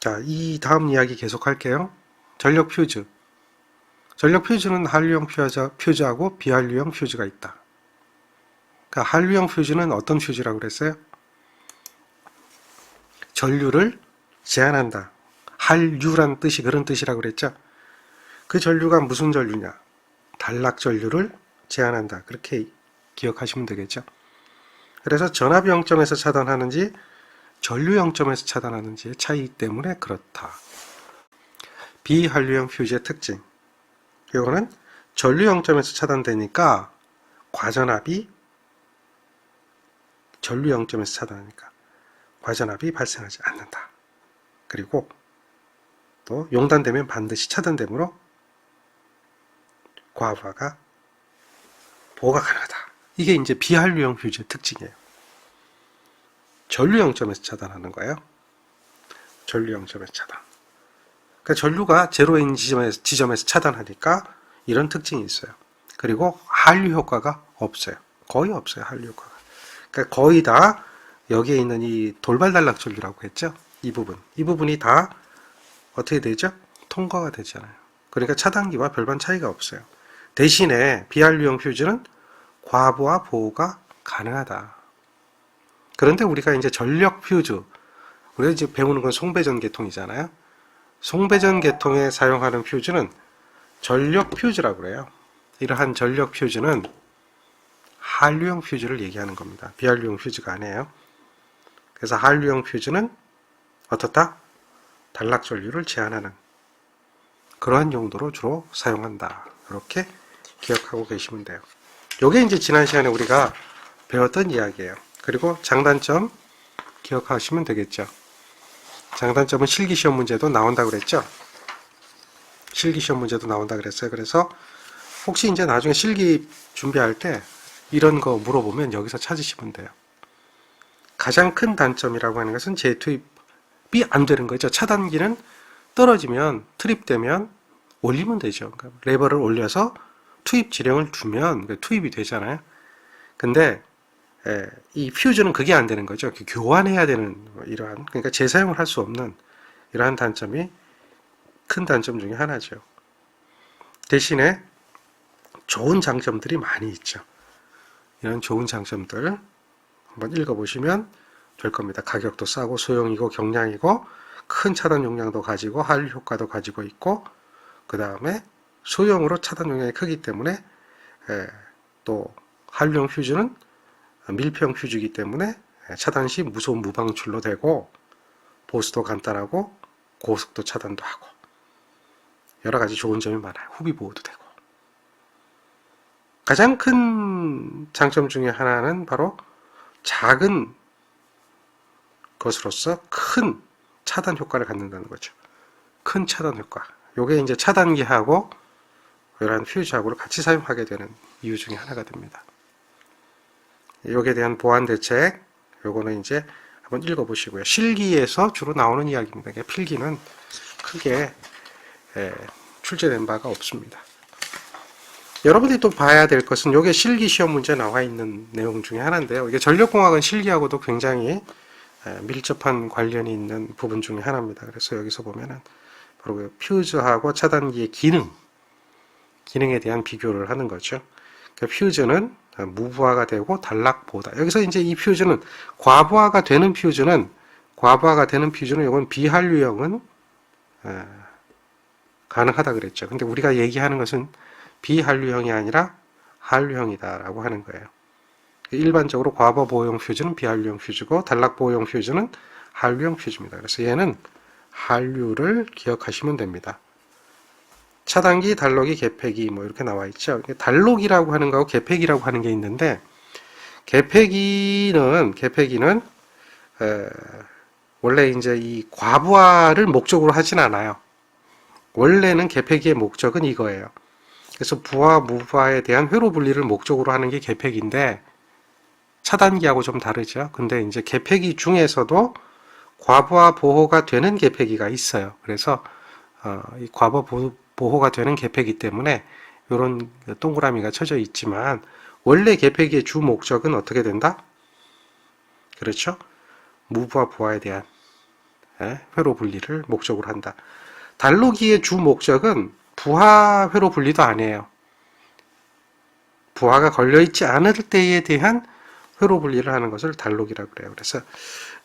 자, 이 다음 이야기 계속 할게요. 전력 퓨즈. 전력 퓨즈는 한류형 퓨즈하고 비한류형 퓨즈가 있다. 그러니까 한류형 퓨즈는 어떤 퓨즈라고 그랬어요? 전류를 제한한다. 한류란 뜻이 그런 뜻이라고 그랬죠. 그 전류가 무슨 전류냐? 단락 전류를 제한한다. 그렇게 기억하시면 되겠죠. 그래서 전압 0점에서 차단하는지 전류 0점에서 차단하는지의 차이 때문에 그렇다. 비한류형 퓨즈의 특징. 이거는 전류 0점에서 차단되니까 과전압이 전류 0점에서 차단하니까 과전압이 발생하지 않는다. 그리고 또 용단되면 반드시 차단되므로 과부하가 보호가 가능하다. 이게 이제 비한류형 퓨즈의 특징이에요. 전류 0점에서 차단하는 거예요. 전류 0점에서 차단. 그러니까 전류가 제로인 지점에서 차단하니까 이런 특징이 있어요. 그리고 한류 효과가 없어요. 거의 없어요. 한류 효과가. 그러니까 거의 다 여기에 있는 이 돌발 단락 전류라고 했죠. 이 부분이 다 어떻게 되죠? 통과가 되잖아요. 그러니까 차단기와 별반 차이가 없어요. 대신에 비한류형 퓨즈는 과부하 보호가 가능하다. 그런데 우리가 이제 전력 퓨즈, 우리가 이제 배우는 건 송배전 계통이잖아요. 송배전 계통에 사용하는 퓨즈는 전력 퓨즈라고 그래요. 이러한 전력 퓨즈는 한류형 퓨즈를 얘기하는 겁니다. 비한류형 퓨즈가 아니에요. 그래서 한류형 퓨즈는 어떻다? 단락 전류를 제한하는 그러한 용도로 주로 사용한다. 이렇게 기억하고 계시면 돼요. 요게 이제 지난 시간에 우리가 배웠던 이야기예요. 그리고 장단점 기억하시면 되겠죠. 장단점은 실기시험 문제도 나온다고 그랬죠. 실기시험 문제도 나온다 그랬어요. 그래서 혹시 이제 나중에 실기 준비할 때 이런 거 물어보면 여기서 찾으시면 돼요. 가장 큰 단점이라고 하는 것은 재투입이 안 되는 거죠. 차단기는 떨어지면 트립되면 올리면 되죠. 그러니까 레버를 올려서 투입 지령을 주면 투입이 되잖아요. 근데 이 퓨즈는 그게 안 되는 거죠. 교환해야 되는 이러한, 그러니까 재사용을 할 수 없는 이러한 단점이 큰 단점 중에 하나죠. 대신에 좋은 장점들이 많이 있죠. 이런 좋은 장점들 한번 읽어보시면 될 겁니다. 가격도 싸고 소형이고 경량이고 큰 차단 용량도 가지고 한류 효과도 가지고 있고 그 다음에 소형으로 차단 용량이 크기 때문에 또 한류형 퓨즈는 밀폐형 퓨즈이기 때문에 차단 시 무소음 무방출로 되고 보수도 간단하고 고속도 차단도 하고 여러 가지 좋은 점이 많아요. 후비 보호도 되고. 가장 큰 장점 중에 하나는 바로 작은 것으로서 큰 차단 효과를 갖는다는 거죠. 큰 차단 효과. 요게 이제 차단기하고 이러한 퓨즈하고를 같이 사용하게 되는 이유 중에 하나가 됩니다. 요게 대한 보완 대책, 요거는 이제 한번 읽어보시고요. 실기에서 주로 나오는 이야기입니다. 필기는 크게 출제된 바가 없습니다. 여러분들이 또 봐야 될 것은 요게 실기 시험 문제 나와 있는 내용 중에 하나인데요. 이게 전력공학은 실기하고도 굉장히 밀접한 관련이 있는 부분 중에 하나입니다. 그래서 여기서 보면은 바로 퓨즈하고 차단기의 기능에 대한 비교를 하는 거죠. 그러니까 퓨즈는 무부하가 되고 단락보호다. 여기서 이제 이 퓨즈는 과부하가 되는 퓨즈는 이건 비한류형은 가능하다 그랬죠. 근데 우리가 얘기하는 것은 비한류형이 아니라 한류형이다라고 하는 거예요. 일반적으로 과부하 보호용 퓨즈는 비한류형 퓨즈고 단락 보호용 퓨즈는 한류형 퓨즈입니다. 그래서 얘는 한류를 기억하시면 됩니다. 차단기, 달록이, 개폐기 뭐 이렇게 나와 있죠. 달록이라고 하는 거하고 개폐기라고 하는 게 있는데 개폐기는 원래 이제 이 과부하를 목적으로 하진 않아요. 원래는 개폐기의 목적은 이거예요. 그래서 부하, 무부하에 대한 회로 분리를 목적으로 하는 게 개폐기인데 차단기하고 좀 다르죠. 근데 이제 개폐기 중에서도 과부하 보호가 되는 개폐기가 있어요. 그래서 이 과부하 보호가 되는 개폐기 때문에 이런 동그라미가 쳐져 있지만 원래 개폐기의 주 목적은 어떻게 된다? 그렇죠? 무부하 부하에 대한 회로 분리를 목적으로 한다. 달로기의 주 목적은 부하 회로 분리도 아니에요. 부하가 걸려있지 않을 때에 대한 회로 분리를 하는 것을 달로기라고 그래요. 그래서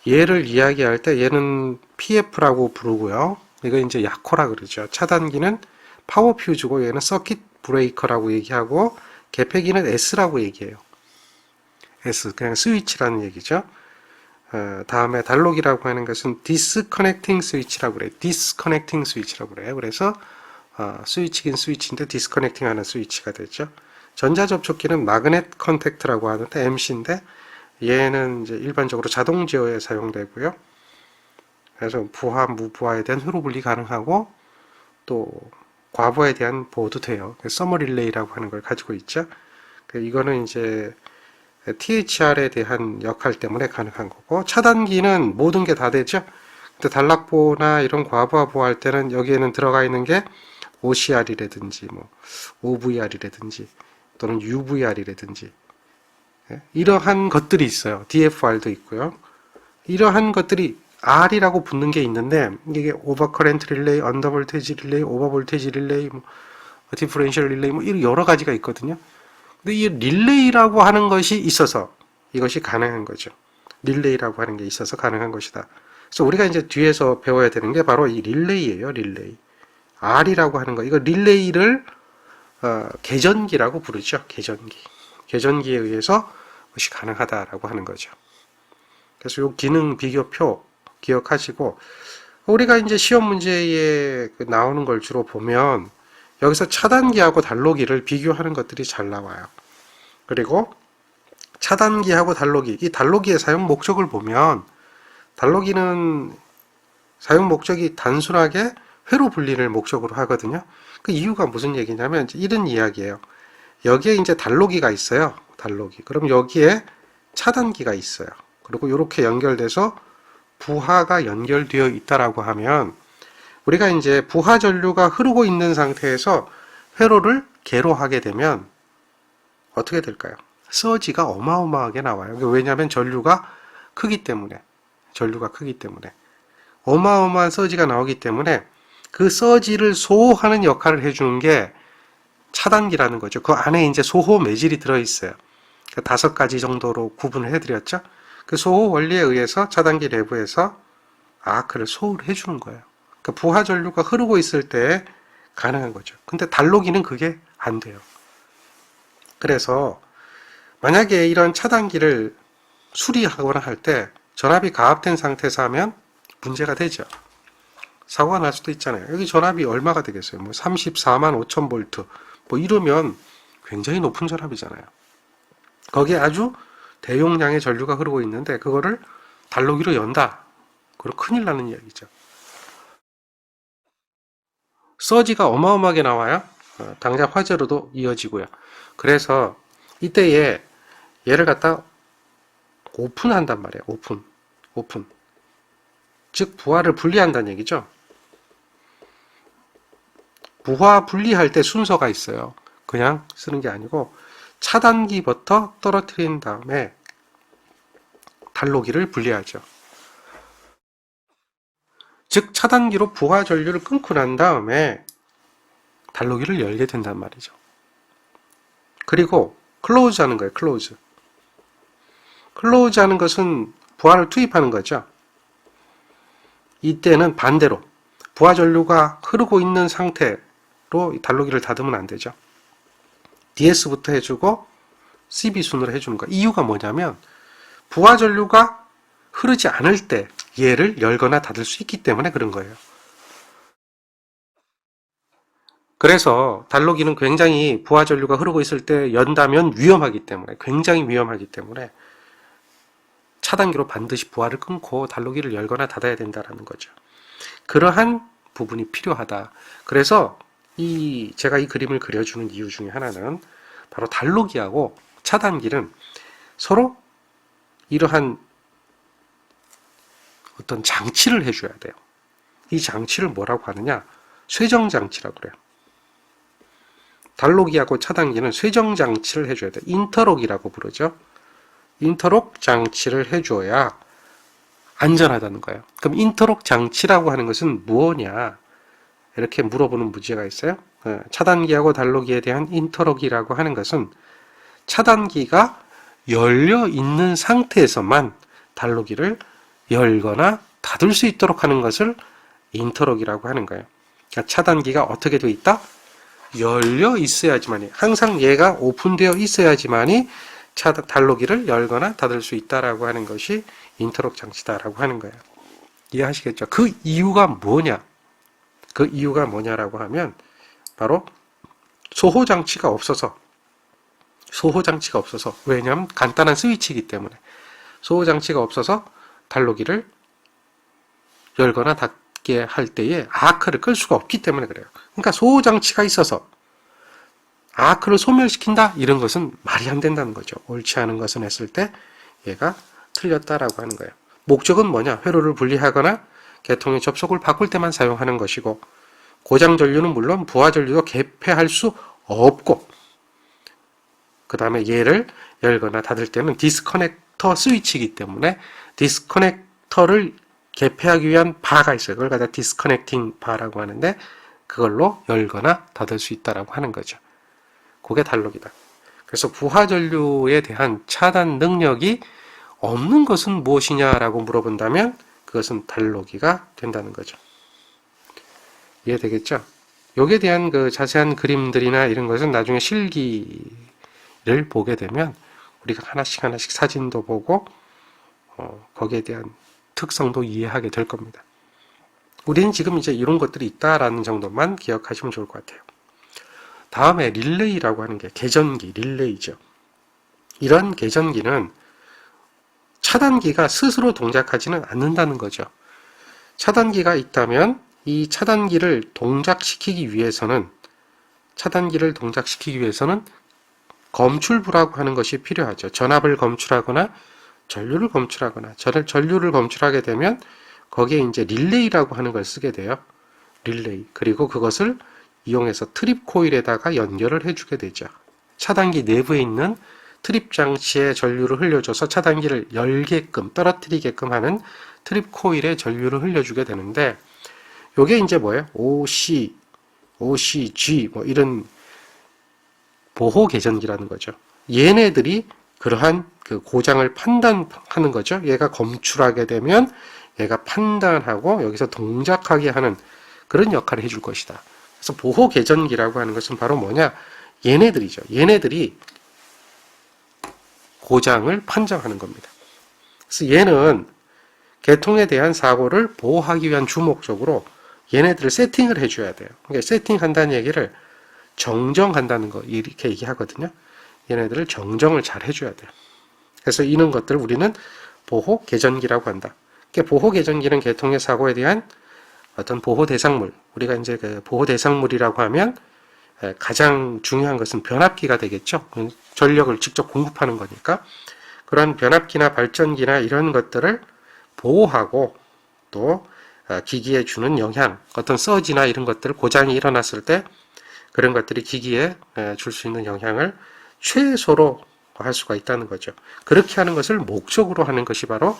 얘를 이야기할 때 얘는 PF라고 부르고요. 이거 이제 약호라 그러죠. 차단기는 파워 퓨즈고 얘는 서킷 브레이커라고 얘기하고 개폐기는 S라고 얘기해요. S 그냥 스위치라는 얘기죠. 다음에 달로기라고 하는 것은 디스커넥팅 스위치라고 그래요. 디스커넥팅 스위치라고 그래요. 그래서 스위치긴 스위치인데 디스커넥팅 하는 스위치가 되죠. 전자접촉기는 마그넷 컨택트라고 하는데 MC인데 얘는 이제 일반적으로 자동 제어에 사용되고요. 그래서 부하, 무부하에 대한 회로 분리 가능하고 또 과부하에 대한 보호도 돼요. 서머 릴레이라고 하는 걸 가지고 있죠. 이거는 이제 THR에 대한 역할 때문에 가능한 거고, 차단기는 모든 게 다 되죠. 근데 단락보나 이런 과부하 보호할 때는 여기에는 들어가 있는 게 OCR이라든지 뭐 OVR이라든지 또는 UVR이라든지 이러한 것들이 있어요. DFR도 있고요. 이러한 것들이 R이라고 붙는 게 있는데 이게 오버커렌트 릴레이, 언더볼테지 릴레이, 오버볼테지 릴레이, 뭐 디퍼런셜 릴레이 뭐 이런 여러 가지가 있거든요. 근데 이 릴레이라고 하는 것이 있어서 이것이 가능한 거죠. 릴레이라고 하는 게 있어서 가능한 것이다. 그래서 우리가 이제 뒤에서 배워야 되는 게 바로 이 릴레이예요. 릴레이. R이라고 하는 거. 이거 릴레이를 계전기라고 부르죠. 계전기. 계전기에 의해서 그것이 가능하다라고 하는 거죠. 그래서 이 기능 비교표 기억하시고, 우리가 이제 시험 문제에 나오는 걸 주로 보면 여기서 차단기하고 달로기를 비교하는 것들이 잘 나와요. 그리고 차단기하고 달로기, 이 달로기의 사용 목적을 보면 달로기는 사용 목적이 단순하게 회로 분리를 목적으로 하거든요. 그 이유가 무슨 얘기냐면 이런 이야기예요. 여기에 이제 달로기가 있어요. 달로기. 그럼 여기에 차단기가 있어요. 그리고 이렇게 연결돼서 부하가 연결되어 있다라고 하면 우리가 이제 부하 전류가 흐르고 있는 상태에서 회로를 개로하게 되면 어떻게 될까요? 서지가 어마어마하게 나와요. 왜냐하면 전류가 크기 때문에 어마어마한 서지가 나오기 때문에 그 서지를 소호하는 역할을 해주는 게 차단기라는 거죠. 그 안에 이제 소호 매질이 들어있어요. 5가지 정도로 구분을 해드렸죠. 그 소호 원리에 의해서 차단기 내부에서 아크를 소호를 해주는 거예요. 그러니까 부하 전류가 흐르고 있을 때 가능한 거죠. 근데 달로기는 그게 안 돼요. 그래서 만약에 이런 차단기를 수리하거나 할 때 전압이 가압된 상태에서 하면 문제가 되죠. 사고가 날 수도 있잖아요. 여기 전압이 얼마가 되겠어요? 뭐 34만 5천 볼트 뭐 이러면 굉장히 높은 전압이잖아요. 거기에 아주 대용량의 전류가 흐르고 있는데 그거를 달로기로 연다. 그럼 큰일 나는 이야기죠. 서지가 어마어마하게 나와요. 당장 화재로도 이어지고요. 그래서 이때에 얘를 갖다 오픈한단 말이에요. 오픈. 즉 부하를 분리한다는 얘기죠. 부하 분리할 때 순서가 있어요. 그냥 쓰는 게 아니고 차단기부터 떨어뜨린 다음에 달로기를 분리하죠. 즉 차단기로 부하 전류를 끊고 난 다음에 달로기를 열게 된단 말이죠. 그리고 클로즈 하는 거예요. 클로즈 하는 것은 부하를 투입하는 거죠. 이때는 반대로 부하 전류가 흐르고 있는 상태로 달로기를 닫으면 안 되죠. DS부터 해주고 CB 순으로 해주는 거예요. 이유가 뭐냐면 부하 전류가 흐르지 않을 때 얘를 열거나 닫을 수 있기 때문에 그런 거예요. 그래서 달로기는 굉장히 부하 전류가 흐르고 있을 때 연다면 위험하기 때문에 굉장히 위험하기 때문에 차단기로 반드시 부하를 끊고 달로기를 열거나 닫아야 된다는 거죠. 그러한 부분이 필요하다. 그래서 제가 이 그림을 그려주는 이유 중에 하나는 바로 달로기하고 차단기는 서로 이러한 어떤 장치를 해줘야 돼요. 이 장치를 뭐라고 하느냐? 쇄정장치라고 그래요. 달로기하고 차단기는 쇄정장치를 해줘야 돼요. 인터록이라고 부르죠. 인터록 장치를 해줘야 안전하다는 거예요. 그럼 인터록 장치라고 하는 것은 무엇냐? 이렇게 물어보는 문제가 있어요. 차단기하고 단로기에 대한 인터록이라고 하는 것은 차단기가 열려 있는 상태에서만 단로기를 열거나 닫을 수 있도록 하는 것을 인터록이라고 하는 거예요. 그러니까 차단기가 어떻게 되어 있다? 열려 있어야지만이, 항상 얘가 오픈되어 있어야지만이 단로기를 열거나 닫을 수 있다라고 하는 것이 인터록 장치다라고 하는 거예요. 이해하시겠죠? 그 이유가 뭐냐? 그 이유가 뭐냐라고 하면 바로 소호장치가 없어서, 왜냐하면 간단한 스위치이기 때문에 소호장치가 없어서 단로기를 열거나 닫게 할 때에 아크를 끌 수가 없기 때문에 그래요. 그러니까 소호장치가 있어서 아크를 소멸시킨다? 이런 것은 말이 안 된다는 거죠. 옳지 않은 것은 했을 때 얘가 틀렸다라고 하는 거예요. 목적은 뭐냐? 회로를 분리하거나 계통의 접속을 바꿀 때만 사용하는 것이고, 고장 전류는 물론 부하 전류도 개폐할 수 없고, 그 다음에 얘를 열거나 닫을 때는 디스커넥터 스위치이기 때문에 디스커넥터를 개폐하기 위한 바가 있어요. 그걸 갖다 디스커넥팅 바라고 하는데, 그걸로 열거나 닫을 수 있다라고 하는 거죠. 그게 단로기다. 그래서 부하 전류에 대한 차단 능력이 없는 것은 무엇이냐라고 물어본다면 그것은 단로기가 된다는 거죠. 이해되겠죠? 여기에 대한 그 자세한 그림들이나 이런 것은 나중에 실기를 보게 되면 우리가 하나씩 사진도 보고 거기에 대한 특성도 이해하게 될 겁니다. 우리는 지금 이제 이런 것들이 있다라는 정도만 기억하시면 좋을 것 같아요. 다음에 릴레이라고 하는 게 계전기, 릴레이죠. 이런 계전기는 차단기가 스스로 동작하지는 않는다는 거죠. 차단기가 있다면 이 차단기를 동작시키기 위해서는 검출부라고 하는 것이 필요하죠. 전압을 검출하거나 전류를 검출하거나, 전류를 검출하게 되면 거기에 이제 릴레이라고 하는 걸 쓰게 돼요. 릴레이. 그리고 그것을 이용해서 트립 코일에다가 연결을 해주게 되죠. 차단기 내부에 있는 트립 장치에 전류를 흘려줘서 차단기를 열게끔, 떨어뜨리게끔 하는 트립 코일에 전류를 흘려주게 되는데, 요게 이제 뭐예요? OCG, 뭐 이런 보호 계전기라는 거죠. 얘네들이 그러한 그 고장을 판단하는 거죠. 얘가 검출하게 되면 얘가 판단하고 여기서 동작하게 하는 그런 역할을 해줄 것이다. 그래서 보호 계전기라고 하는 것은 바로 뭐냐? 얘네들이죠. 얘네들이 고장을 판정하는 겁니다. 그래서 얘는 계통에 대한 사고를 보호하기 위한 주목적으로 얘네들을 세팅을 해줘야 돼요. 그러니까 세팅한다는 얘기를 정정한다는 거 이렇게 얘기하거든요. 얘네들을 정정을 잘 해줘야 돼요. 그래서 이런 것들을 우리는 보호 계전기라고 한다. 그러니까 보호 계전기는 계통의 사고에 대한 어떤 보호 대상물, 우리가 이제 그 보호 대상물이라고 하면 가장 중요한 것은 변압기가 되겠죠. 전력을 직접 공급하는 거니까 그런 변압기나 발전기나 이런 것들을 보호하고 또 기기에 주는 영향, 어떤 서지나 이런 것들, 고장이 일어났을 때 그런 것들이 기기에 줄 수 있는 영향을 최소로 할 수가 있다는 거죠. 그렇게 하는 것을 목적으로 하는 것이 바로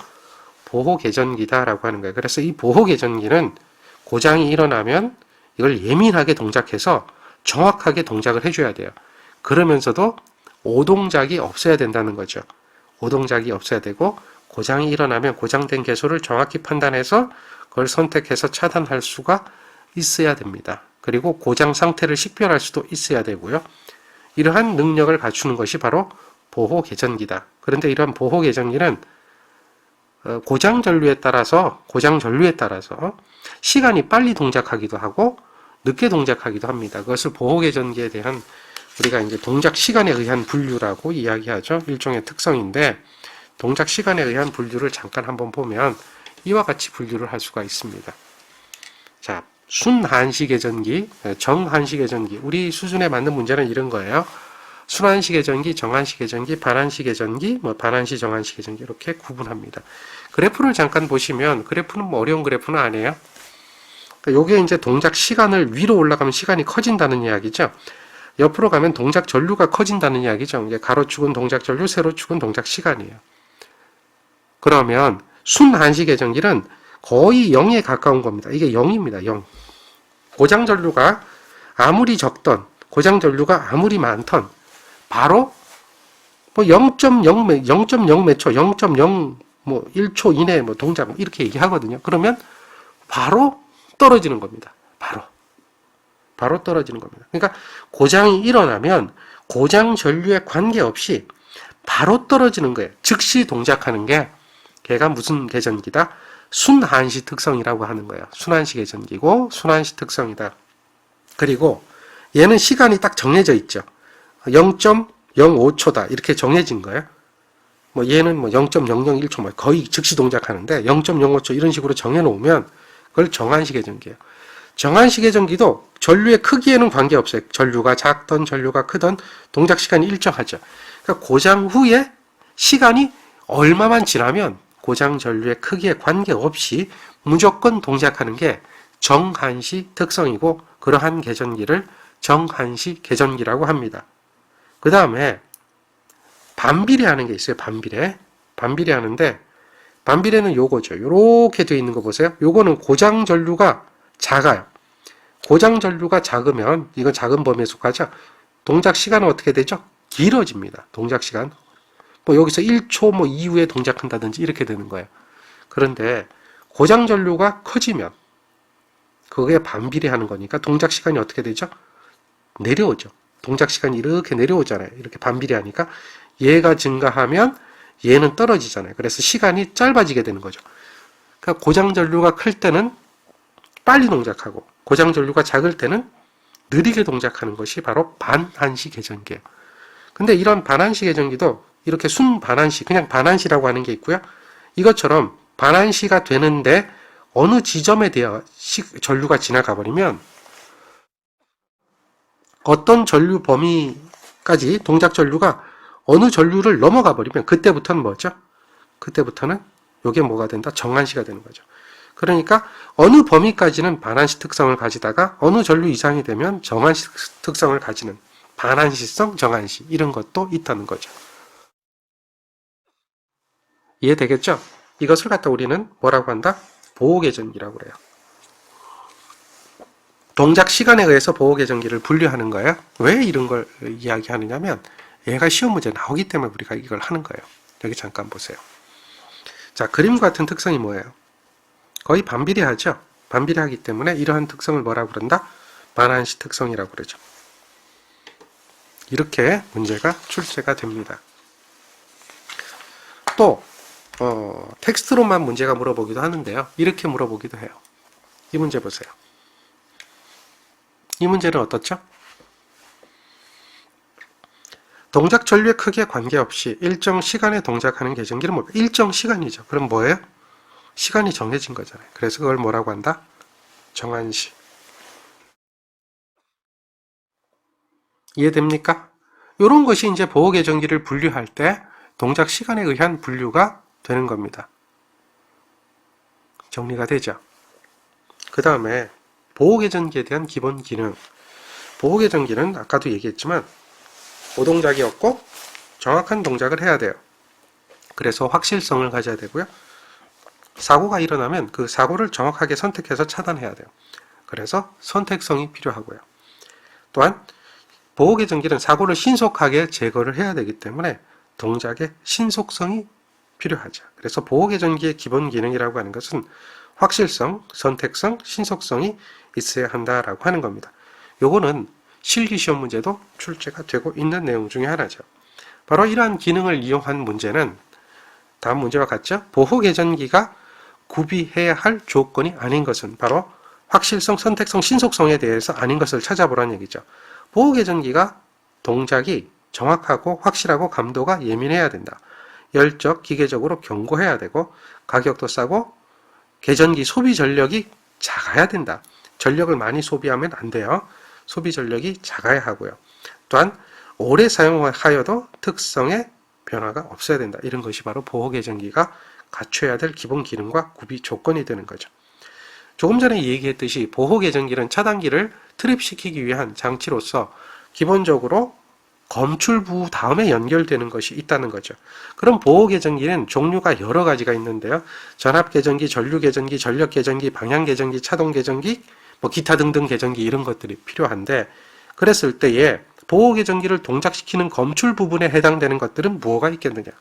보호 계전기다라고 하는 거예요. 그래서 이 보호 계전기는 고장이 일어나면 이걸 예민하게 동작해서 정확하게 동작을 해줘야 돼요. 그러면서도 오동작이 없어야 된다는 거죠. 오동작이 없어야 되고 고장이 일어나면 고장된 개소를 정확히 판단해서 그걸 선택해서 차단할 수가 있어야 됩니다. 그리고 고장 상태를 식별할 수도 있어야 되고요. 이러한 능력을 갖추는 것이 바로 보호 계전기다. 그런데 이러한 보호 계전기는 고장 전류에 따라서 시간이 빨리 동작하기도 하고 늦게 동작하기도 합니다. 그것을 보호 계전기에 대한 우리가 이제 동작 시간에 의한 분류라고 이야기하죠. 일종의 특성인데 동작 시간에 의한 분류를 잠깐 한번 보면 이와 같이 분류를 할 수가 있습니다. 자, 순한시 계전기, 정한시 계전기. 우리 수준에 맞는 문제는 이런 거예요. 순한시 계전기, 정한시 계전기, 반한시 계전기, 반한시, 정한시 계전기 이렇게 구분합니다. 그래프를 잠깐 보시면 그래프는 뭐 어려운 그래프는 아니에요. 요게 이제 동작 시간을 위로 올라가면 시간이 커진다는 이야기죠. 옆으로 가면 동작 전류가 커진다는 이야기죠. 이제 가로축은 동작 전류, 세로축은 동작 시간이에요. 그러면 순한시 개전기는 거의 0에 가까운 겁니다. 이게 0입니다. 0. 고장 전류가 아무리 적던, 고장 전류가 아무리 많던 바로 뭐 0.0 몇 초, 0.0 뭐 1초 이내에 뭐 동작 이렇게 얘기하거든요. 그러면 바로 떨어지는 겁니다. 바로 떨어지는 겁니다. 그러니까 고장이 일어나면 고장 전류에 관계없이 바로 떨어지는 거예요. 즉시 동작하는 게 걔가 무슨 개전기다? 순한시 특성이라고 하는 거예요. 순한시 개전기고 순한시 특성이다. 그리고 얘는 시간이 딱 정해져 있죠. 0.05초다 이렇게 정해진 거예요. 뭐 얘는 뭐 0.001초 뭐 거의 즉시 동작하는데 0.05초 이런 식으로 정해놓으면 그걸 정한시 개전기예요. 정한시 개전기도 전류의 크기에는 관계없어요. 전류가 작던 전류가 크던 동작 시간이 일정하죠. 그러니까 고장 후에 시간이 얼마만 지나면 고장 전류의 크기에 관계없이 무조건 동작하는 게 정한시 특성이고 그러한 개전기를 정한시 개전기라고 합니다. 그 다음에 반비례하는 게 있어요. 반비례하는데 반비례는 요거죠. 요렇게 되어 있는 거 보세요. 요거는 고장 전류가 작아요. 고장 전류가 작으면 이건 작은 범위에 속하죠. 동작 시간은 어떻게 되죠? 길어집니다. 동작 시간. 뭐 여기서 1초 뭐 이후에 동작한다든지 이렇게 되는 거예요. 그런데 고장 전류가 커지면 그게 반비례하는 거니까 동작 시간이 어떻게 되죠? 내려오죠. 동작 시간이 이렇게 내려오잖아요. 이렇게 반비례하니까 얘가 증가하면 얘는 떨어지잖아요. 그래서 시간이 짧아지게 되는 거죠. 그러니까 고장 전류가 클 때는 빨리 동작하고 고장 전류가 작을 때는 느리게 동작하는 것이 바로 반한시 개전기예요. 근데 이런 반한시 개전기도 이렇게 순반한시, 그냥 반한시라고 하는 게 있고요. 이것처럼 반한시가 되는데 어느 지점에 대해 전류가 지나가 버리면 어떤 전류 범위까지 동작 전류가 어느 전류를 넘어가 버리면 그때부터는 뭐죠? 그때부터는 이게 뭐가 된다? 정한시가 되는 거죠. 그러니까 어느 범위까지는 반한시 특성을 가지다가 어느 전류 이상이 되면 정한시 특성을 가지는 반한시성 정한시 이런 것도 있다는 거죠. 이해되겠죠? 이것을 갖다 우리는 뭐라고 한다? 보호개전기라고 그래요. 동작 시간에 의해서 보호개전기를 분류하는 거예요. 왜 이런 걸 이야기하느냐면 얘가 시험 문제 나오기 때문에 우리가 이걸 하는 거예요. 여기 잠깐 보세요. 자, 그림 같은 특성이 뭐예요? 거의 반비례하죠. 반비례하기 때문에 이러한 특성을 뭐라고 그런다? 반한시 특성이라고 그러죠. 이렇게 문제가 출제가 됩니다. 또 텍스트로만 문제가 물어보기도 하는데요. 이렇게 물어보기도 해요. 이 문제 보세요. 이 문제는 어떻죠? 동작 전류의 크기에 관계없이 일정 시간에 동작하는 개전기는 뭐 일정 시간이죠. 그럼 뭐예요? 시간이 정해진 거잖아요. 그래서 그걸 뭐라고 한다? 정한시. 이해됩니까? 이런 것이 이제 보호개전기를 분류할 때 동작 시간에 의한 분류가 되는 겁니다. 정리가 되죠? 그 다음에 보호개전기에 대한 기본 기능. 보호개전기는 아까도 얘기했지만 오동작이 없고 정확한 동작을 해야 돼요. 그래서 확실성을 가져야 되고요. 사고가 일어나면 그 사고를 정확하게 선택해서 차단해야 돼요. 그래서 선택성이 필요하고요. 또한 보호개전기는 사고를 신속하게 제거를 해야 되기 때문에 동작의 신속성이 필요하죠. 그래서 보호개전기의 기본 기능이라고 하는 것은 확실성, 선택성, 신속성이 있어야 한다라고 하는 겁니다. 요거는 실기시험 문제도 출제가 되고 있는 내용 중에 하나죠. 바로 이러한 기능을 이용한 문제는 다음 문제와 같죠. 보호개전기가 구비해야 할 조건이 아닌 것은 바로 확실성, 선택성, 신속성에 대해서 아닌 것을 찾아보라는 얘기죠. 보호개전기가 동작이 정확하고 확실하고 감도가 예민해야 된다. 열적, 기계적으로 견고해야 되고 가격도 싸고 개전기 소비 전력이 작아야 된다. 전력을 많이 소비하면 안 돼요. 소비 전력이 작아야 하고요. 또한 오래 사용하여도 특성의 변화가 없어야 된다. 이런 것이 바로 보호개전기가 갖춰야 될 기본 기능과 구비 조건이 되는 거죠. 조금 전에 얘기했듯이 보호개전기는 차단기를 트랩시키기 위한 장치로서 기본적으로 검출부 다음에 연결되는 것이 있다는 거죠. 그럼 보호계정기는 종류가 여러 가지가 있는데요. 전압계정기, 전류계정기, 전력계정기, 방향계정기, 차동계정기, 뭐 기타 등등 계정기 이런 것들이 필요한데, 그랬을 때에 보호계정기를 동작시키는 검출 부분에 해당되는 것들은 뭐가 있겠느냐.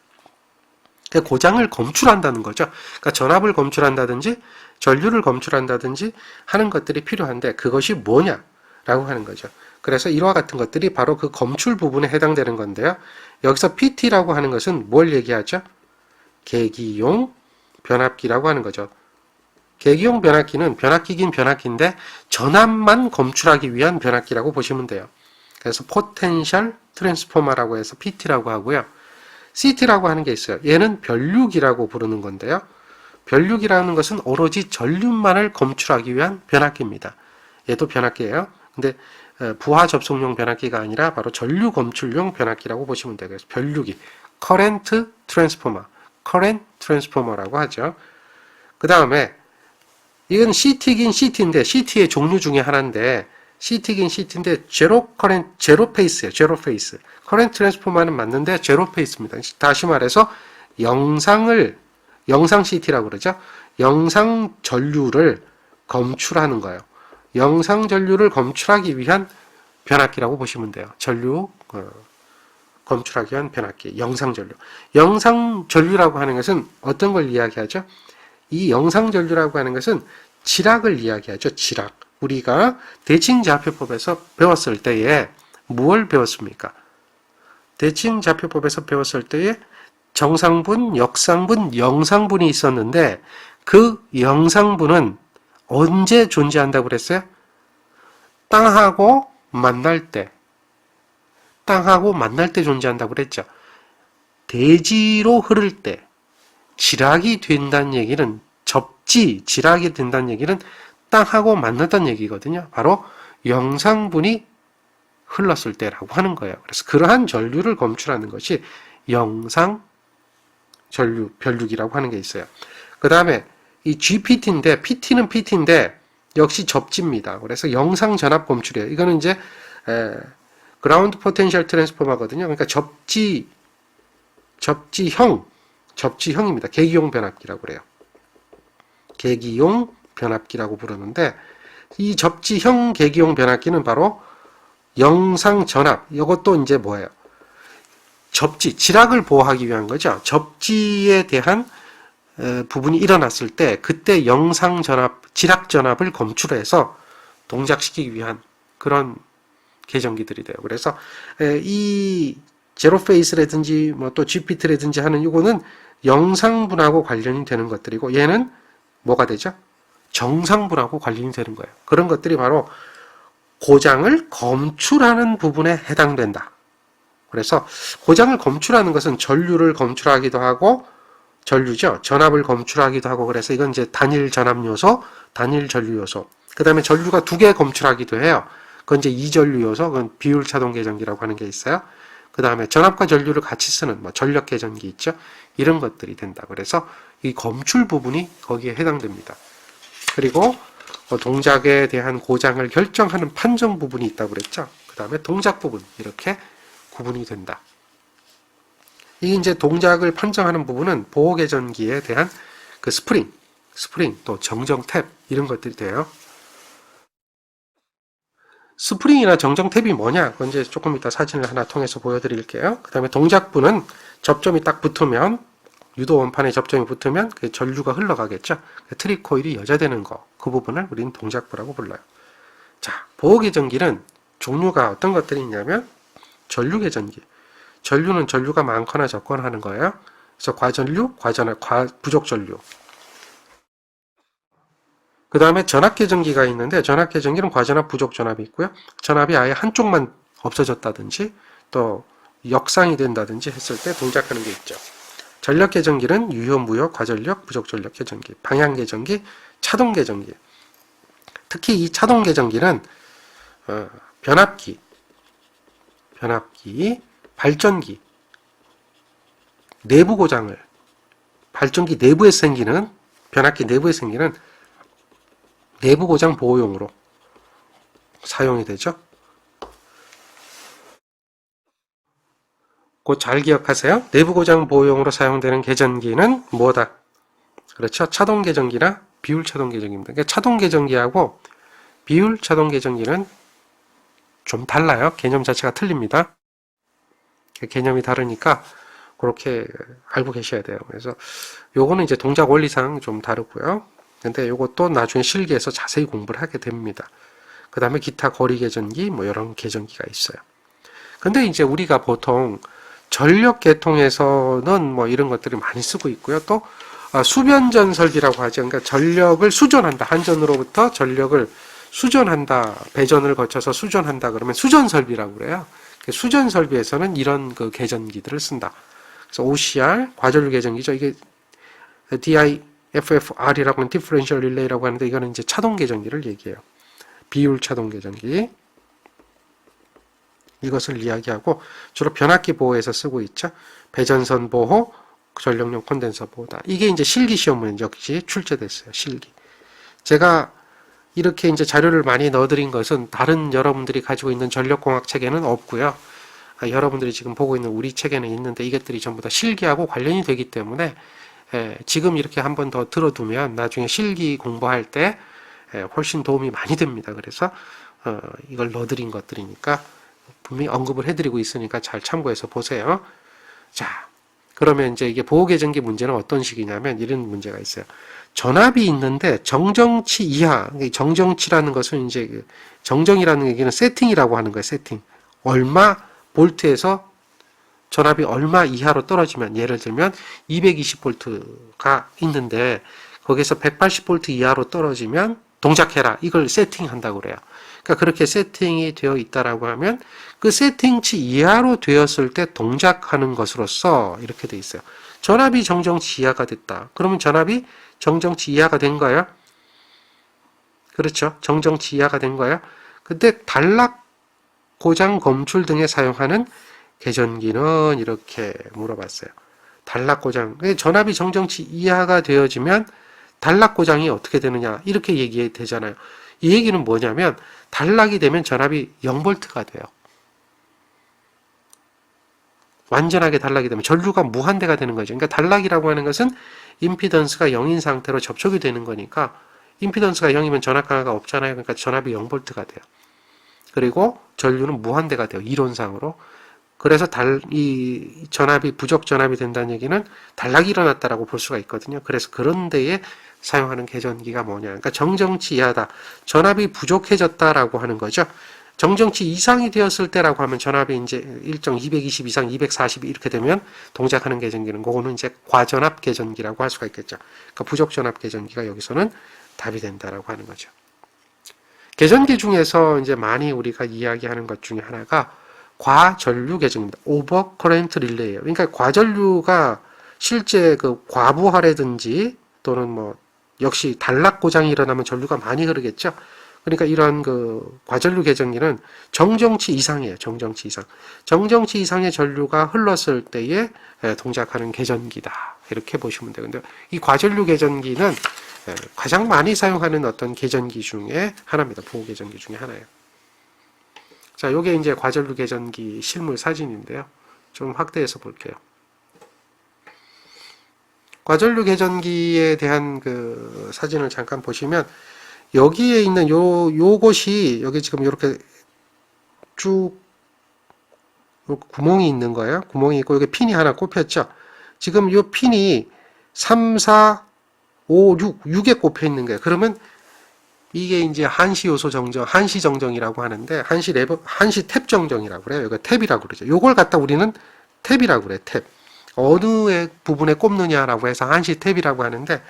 고장을 검출한다는 거죠. 그러니까 전압을 검출한다든지 전류를 검출한다든지 하는 것들이 필요한데 그것이 뭐냐라고 하는 거죠. 그래서 이와 같은 것들이 바로 그 검출 부분에 해당되는 건데요. 여기서 PT라고 하는 것은 뭘 얘기하죠? 계기용 변압기라고 하는 거죠. 계기용 변압기는 변압기긴 변압기인데 전압만 검출하기 위한 변압기라고 보시면 돼요. 그래서 포텐셜 트랜스포머라고 해서 PT라고 하고요. CT라고 하는 게 있어요. 얘는 변류기라고 부르는 건데요. 변류기라는 것은 오로지 전류만을 검출하기 위한 변압기입니다. 얘도 변압기예요. 근데 부하 접속용 변압기가 아니라 바로 전류 검출용 변압기라고 보시면 돼요. 그래서 변류기, current transformer라고 하죠. 그 다음에 이건 CT긴 CT인데 CT의 종류 중에 하나인데 CT긴 CT인데 제로 페이스예요. 제로 페이스. 커렌트 트랜스포머는 맞는데 제로 페이스입니다. 다시 말해서 영상 CT라고 그러죠. 영상 전류를 검출하는 거예요. 영상 전류를 검출하기 위한 변압기라고 보시면 돼요. 전류 검출하기 위한 변압기, 영상 전류. 영상 전류라고 하는 것은 어떤 걸 이야기하죠? 이 영상 전류라고 하는 것은 지락을 이야기하죠. 지락. 우리가 대칭좌표법에서 배웠을 때에 무엇을 배웠습니까? 대칭좌표법에서 배웠을 때에 정상분, 역상분, 영상분이 있었는데 그 영상분은 언제 존재한다고 그랬어요? 땅하고 만날 때 존재한다고 그랬죠. 대지로 흐를 때 지락이 된다는 얘기는 지락이 된다는 얘기는 땅하고 만났다는 얘기거든요. 바로 영상분이 흘렀을 때라고 하는 거예요. 그래서 그러한 전류를 검출하는 것이 영상 전류, 변류기라고 하는 게 있어요. 그 다음에 이 GPT인데, PT인데 역시 접지입니다. 그래서 영상 전압 검출이에요. 이거는 이제 그라운드 포텐셜 트랜스포머거든요. 그러니까 접지형입니다. 계기용 변압기라고 그래요. 계기용 변압기라고 부르는데 이 접지형 계기용 변압기는 바로 영상 전압, 이것도 이제 뭐예요? 지락을 보호하기 위한 거죠. 접지에 대한 부분이 일어났을 때 그때 영상 전압, 지락 전압을 검출해서 동작시키기 위한 그런 계정기들이 돼요. 그래서 이 제로 페이스라든지 뭐 또 GPT라든지 하는 이거는 영상분하고 관련이 되는 것들이고 얘는 뭐가 되죠? 정상분하고 관련이 되는 거예요. 그런 것들이 바로 고장을 검출하는 부분에 해당된다. 그래서 고장을 검출하는 것은 전류를 검출하기도 하고 전류죠. 전압을 검출하기도 하고 그래서 이건 이제 단일 전압 요소, 단일 전류 요소. 그 다음에 전류가 두 개 검출하기도 해요. 그건 이제 이전류 요소, 그건 비율 차동 계정기라고 하는 게 있어요. 그 다음에 전압과 전류를 같이 쓰는 뭐 전력 계정기 있죠. 이런 것들이 된다. 그래서 이 검출 부분이 거기에 해당됩니다. 그리고 동작에 대한 고장을 결정하는 판정 부분이 있다고 그랬죠. 그 다음에 동작 부분 이렇게 구분이 된다. 이 이제 동작을 판정하는 부분은 보호 계전기에 대한 그 스프링 또 정정 탭 이런 것들이 돼요. 스프링이나 정정 탭이 뭐냐? 그건 이제 조금 이따 사진을 하나 통해서 보여드릴게요. 그 다음에 동작부는 접점이 딱 붙으면 유도 원판에 접점이 붙으면 그 전류가 흘러가겠죠. 트립 코일이 여자되는 거, 그 부분을 우리는 동작부라고 불러요. 자, 보호 계전기는 종류가 어떤 것들이 있냐면 전류 계전기. 전류는 전류가 많거나 적거나 하는 거예요. 그래서 과전류, 부족 전류. 그 다음에 전압 계전기가 있는데 전압 계전기는 과전압, 부족 전압이 있고요. 전압이 아예 한쪽만 없어졌다든지 또 역상이 된다든지 했을 때 동작하는 게 있죠. 전력 계전기는 유효, 무효, 과전력, 부족 전력 계전기, 방향 계전기, 차동 계전기. 특히 이 차동 계전기는 변압기, 발전기, 내부 고장을 발전기 내부에 생기는 변압기 내부에 생기는 내부 고장 보호용으로 사용이 되죠. 곧 잘 기억하세요. 내부 고장 보호용으로 사용되는 계전기는 뭐다? 그렇죠. 차동 계전기나 비율 차동 계전기입니다. 그러니까 차동 계전기하고 비율 차동 계전기는 좀 달라요. 개념 자체가 틀립니다. 개념이 다르니까 그렇게 알고 계셔야 돼요. 그래서 요거는 이제 동작 원리상 좀 다르고요. 근데 요것도 나중에 실기에서 자세히 공부를 하게 됩니다. 그 다음에 기타 거리 계전기 뭐 이런 계전기가 있어요. 근데 이제 우리가 보통 전력 계통에서는 뭐 이런 것들이 많이 쓰고 있고요. 또 수변전 설비라고 하죠. 그러니까 전력을 수전한다. 한전으로부터 전력을 수전한다. 배전을 거쳐서 수전한다. 그러면 수전 설비라고 그래요. 수전 설비에서는 이런 그 계전기들을 쓴다. 그래서 OCR 과전류 계전기죠. 이게 DIFFR이라고 하는 디퍼런셜 릴레이라고 하는데 이거는 이제 차동 계전기를 얘기해요. 비율 차동 계전기. 이것을 이야기하고 주로 변압기 보호에서 쓰고 있죠. 배전선 보호, 전력용 콘덴서 보호다. 이게 이제 실기 시험은 역시 출제됐어요. 실기. 제가 이렇게 이제 자료를 많이 넣어드린 것은 다른 여러분들이 가지고 있는 전력공학 책에는 없고요. 여러분들이 지금 보고 있는 우리 책에는 있는데 이것들이 전부 다 실기하고 관련이 되기 때문에 지금 이렇게 한 번 더 들어두면 나중에 실기 공부할 때 훨씬 도움이 많이 됩니다. 그래서 이걸 넣어드린 것들이니까 분명히 언급을 해드리고 있으니까 잘 참고해서 보세요. 자, 그러면 이제 이게 보호계전기 문제는 어떤 식이냐면 이런 문제가 있어요. 전압이 있는데 정정치 이하, 정정치라는 것은 이제 정정이라는 얘기는 세팅이라고 하는 거예요. 세팅. 얼마 볼트에서 전압이 얼마 이하로 떨어지면 예를 들면 220볼트가 있는데 거기서 180볼트 이하로 떨어지면 동작해라. 이걸 세팅한다고 그래요. 그러니까 그렇게 세팅이 되어 있다라고 하면 그 세팅치 이하로 되었을 때 동작하는 것으로서 이렇게 돼 있어요. 전압이 정정치 이하가 됐다. 그러면 전압이 정정치 이하가 된 거예요. 그렇죠. 정정치 이하가 된 거예요. 근데 단락 고장 검출 등에 사용하는 계전기는 이렇게 물어봤어요. 단락 고장. 전압이 정정치 이하가 되어지면 단락 고장이 어떻게 되느냐 이렇게 얘기되잖아요. 이 얘기는 뭐냐면 단락이 되면 전압이 0V가 돼요. 완전하게 단락이 되면 전류가 무한대가 되는 거죠. 그러니까 단락이라고 하는 것은 임피던스가 0인 상태로 접촉이 되는 거니까 임피던스가 0이면 전압 강화가 없잖아요. 그러니까 전압이 0V가 돼요. 그리고 전류는 무한대가 돼요. 이론상으로. 그래서 이 전압이 부족 전압이 된다는 얘기는 단락이 일어났다라고 볼 수가 있거든요. 그래서 그런 데에 사용하는 계전기가 뭐냐. 그러니까 정정치 이하다. 전압이 부족해졌다라고 하는 거죠. 정정치 이상이 되었을 때라고 하면 전압이 이제 일정 220 이상 240 이렇게 되면 동작하는 계전기는 그거는 이제 과전압 계전기라고 할 수가 있겠죠. 그러니까 부족 전압 계전기가 여기서는 답이 된다라고 하는 거죠. 계전기 중에서 이제 많이 우리가 이야기하는 것 중에 하나가 과전류 계전기입니다. 오버 커런트 릴레이예요. 그러니까 과전류가 실제 그 과부하라든지 또는 뭐 역시 단락 고장이 일어나면 전류가 많이 흐르겠죠. 그러니까 이런 그 과전류 계전기는 정정치 이상이에요. 정정치 이상. 정정치 이상의 전류가 흘렀을 때에 동작하는 계전기다. 이렇게 보시면 돼요. 근데 이 과전류 계전기는 가장 많이 사용하는 어떤 계전기 중에 하나입니다. 보호 계전기 중에 하나예요. 자, 요게 이제 과전류 계전기 실물 사진인데요. 좀 확대해서 볼게요. 과전류 계전기에 대한 그 사진을 잠깐 보시면 여기에 있는 요것이 여기 지금 이렇게 쭉 구멍이 있는 거예요. 구멍이 있고 여기 핀이 하나 꼽혔죠. 지금 요 핀이 3, 4, 5, 6에 꼽혀 있는 거예요. 그러면 이게 이제 한시 요소 정정, 한시 정정이라고 하는데 한시 탭 정정이라고 그래요. 이거 탭이라고 그러죠. 요걸 갖다 우리는 탭이라고 그래요. 탭. 어느 부분에 꼽느냐라고 해서 한시 탭이라고 하는데